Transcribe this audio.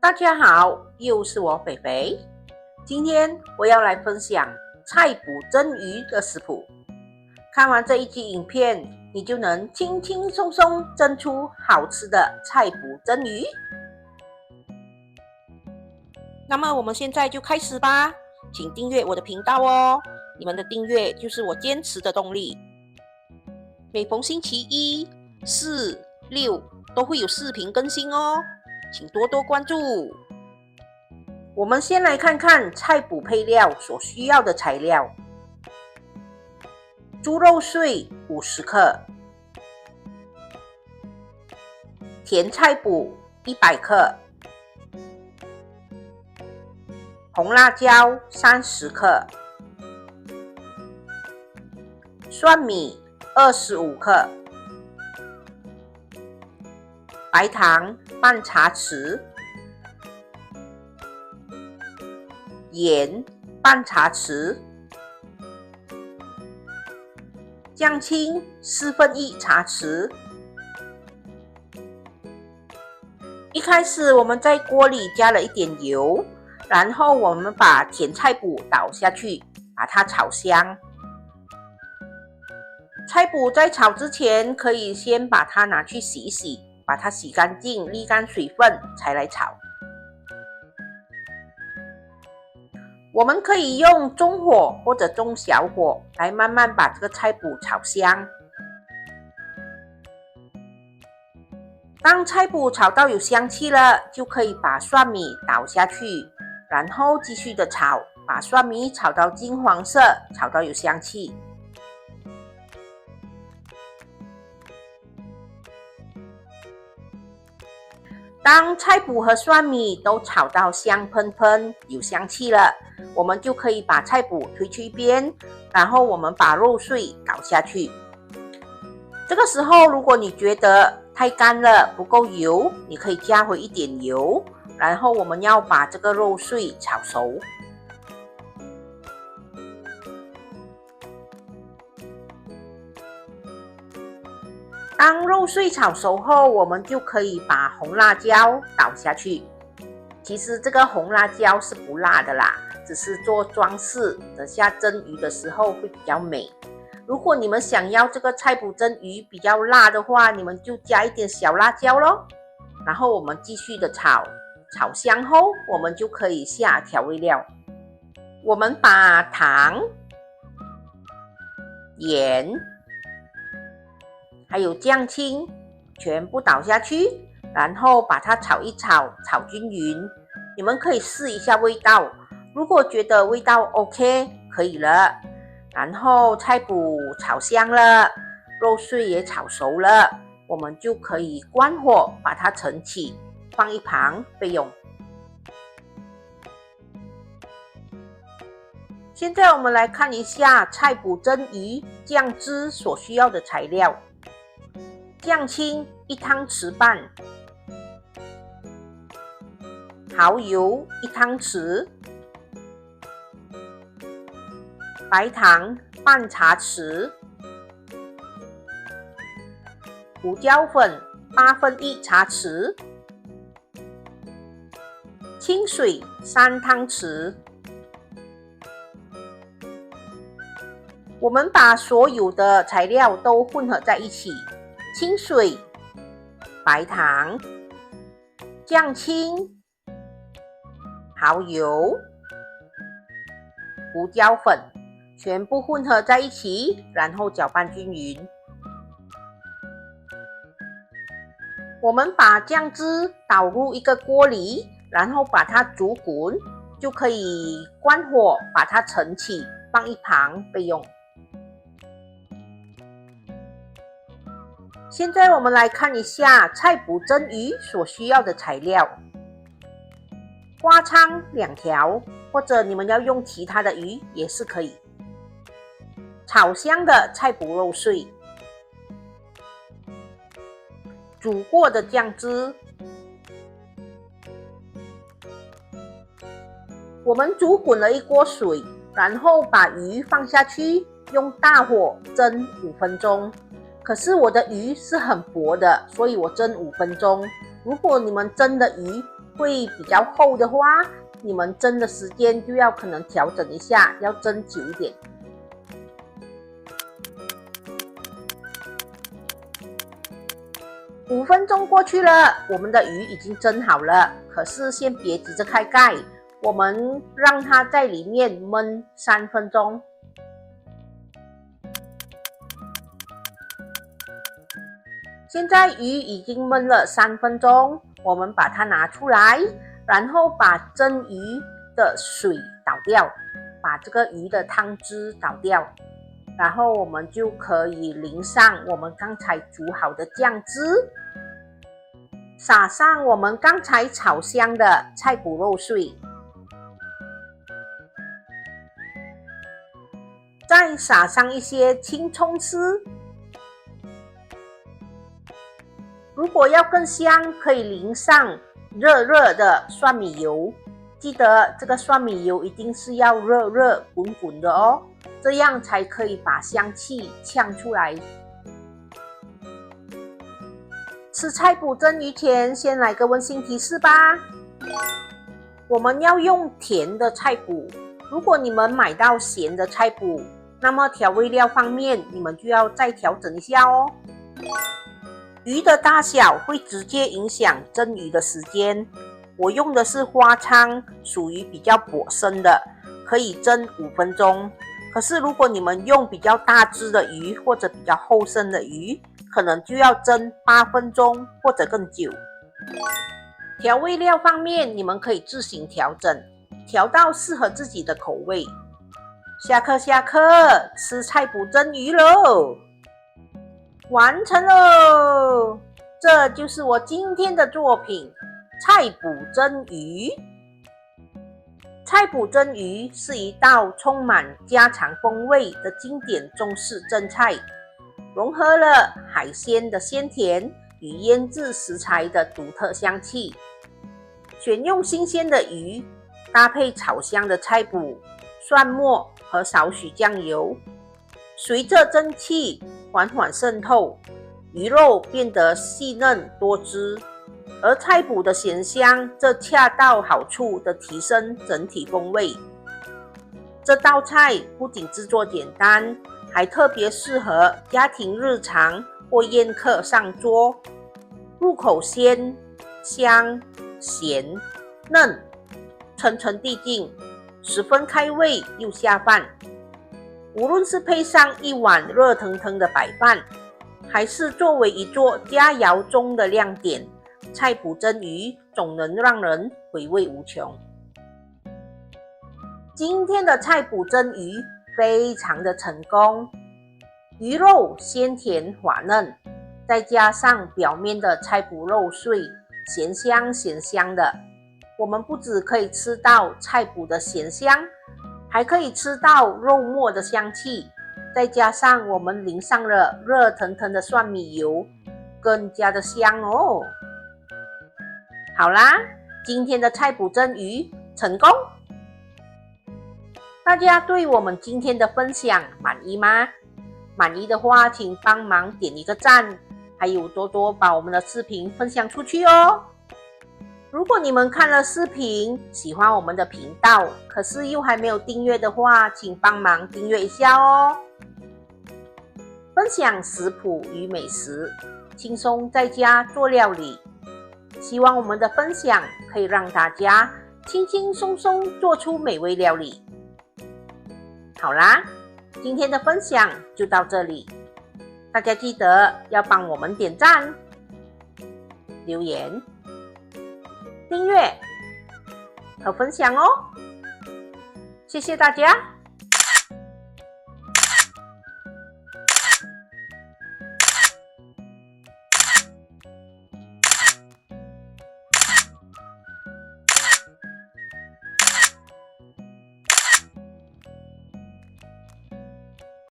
大家好，又是我肥肥。今天我要来分享菜脯蒸鱼的食谱。看完这一集影片，你就能轻轻松松蒸出好吃的菜脯蒸鱼。那么我们现在就开始吧，请订阅我的频道哦，你们的订阅就是我坚持的动力。每逢星期一、4、6都会有视频更新哦，请多多关注。我们先来看看菜脯配料所需要的材料：猪肉碎50克，甜菜脯100克，红辣椒30克，蒜米25克，白糖半茶匙，盐半茶匙，酱青1/4茶匙。一开始我们在锅里加了一点油，然后我们把甜菜脯倒下去，把它炒香。菜脯在炒之前，可以先把它拿去洗一洗，把它洗干净，沥干水分，才来炒。我们可以用中火或者中小火来慢慢把这个菜脯炒香。当菜脯炒到有香气了，就可以把蒜米倒下去，然后继续的炒，把蒜米炒到金黄色，炒到有香气。当菜脯和蒜米都炒到香喷喷，有香气了，我们就可以把菜脯推去一边，然后我们把肉碎倒下去。这个时候，如果你觉得太干了，不够油，你可以加回一点油，然后我们要把这个肉碎炒熟。当肉碎炒熟后，我们就可以把红辣椒倒下去。其实这个红辣椒是不辣的啦，只是做装饰，等下蒸鱼的时候会比较美。如果你们想要这个菜脯蒸鱼比较辣的话，你们就加一点小辣椒咯。然后我们继续的炒，炒香后，我们就可以下调味料。我们把糖、盐还有酱青全部倒下去，然后把它炒一炒，炒均匀。你们可以试一下味道，如果觉得味道 OK 可以了，然后菜脯炒香了，肉碎也炒熟了，我们就可以关火，把它盛起，放一旁备用。现在我们来看一下菜脯蒸鱼酱汁所需要的材料：酱青1汤匙半，蚝油1汤匙，白糖半茶匙，胡椒粉1/8茶匙，清水3汤匙。我们把所有的材料都混合在一起，清水、白糖、酱青、蚝油、胡椒粉全部混合在一起，然后搅拌均匀。我们把酱汁倒入一个锅里，然后把它煮滚，就可以关火，把它盛起，放一旁备用。现在我们来看一下菜脯蒸鱼所需要的材料：花鲳2条，或者你们要用其他的鱼也是可以。炒香的菜脯肉碎，煮过的酱汁。我们煮滚了一锅水，然后把鱼放下去，用大火蒸5分钟。可是我的鱼是很薄的，所以我蒸5分钟。如果你们蒸的鱼会比较厚的话，你们蒸的时间就要可能调整一下，要蒸久一点。5分钟过去了，我们的鱼已经蒸好了。可是先别急着开盖，我们让它在里面焖3分钟。现在鱼已经焖了3分钟，我们把它拿出来，然后把蒸鱼的水倒掉，把这个鱼的汤汁倒掉，然后我们就可以淋上我们刚才煮好的酱汁，撒上我们刚才炒香的菜脯肉碎，再撒上一些青葱丝。如果要更香，可以淋上热热的蒜米油，记得这个蒜米油一定是要热热滚滚的哦，这样才可以把香气呛出来。吃菜脯蒸鱼前，先来个温馨提示吧。我们要用甜的菜脯，如果你们买到咸的菜脯，那么调味料方面你们就要再调整一下哦。鱼的大小会直接影响蒸鱼的时间。我用的是花鲳，属于比较薄身的，可以蒸5分钟。可是如果你们用比较大只的鱼或者比较厚身的鱼，可能就要蒸8分钟或者更久。调味料方面，你们可以自行调整，调到适合自己的口味。下课，吃菜脯蒸鱼喽！完成喽！这就是我今天的作品——菜脯蒸鱼。菜脯蒸鱼是一道充满家常风味的经典中式蒸菜，融合了海鲜的鲜甜与腌制食材的独特香气。选用新鲜的鱼，搭配炒香的菜脯、蒜末和少许酱油，随着蒸汽缓缓渗透，鱼肉变得细嫩多汁，而菜脯的咸香则恰到好处地提升整体风味。这道菜不仅制作简单，还特别适合家庭日常或宴客上桌。入口鲜、香、咸、嫩，层层递进，十分开胃又下饭。无论是配上一碗热腾腾的白饭，还是作为一桌佳肴中的亮点，菜脯蒸鱼总能让人回味无穷。今天的菜脯蒸鱼非常的成功，鱼肉鲜甜滑嫩，再加上表面的菜脯肉碎，咸香的。我们不只可以吃到菜脯的咸香，还可以吃到肉末的香气，再加上我们淋上了热腾腾的蒜米油，更加的香哦。好啦，今天的菜脯蒸鱼成功。大家对我们今天的分享满意吗？满意的话，请帮忙点一个赞，还有多多把我们的视频分享出去哦。如果你们看了视频，喜欢我们的频道，可是又还没有订阅的话，请帮忙订阅一下哦。分享食谱与美食，轻松在家做料理。希望我们的分享可以让大家轻轻松松做出美味料理。好啦，今天的分享就到这里，大家记得要帮我们点赞、留言、订阅和分享哦，谢谢大家。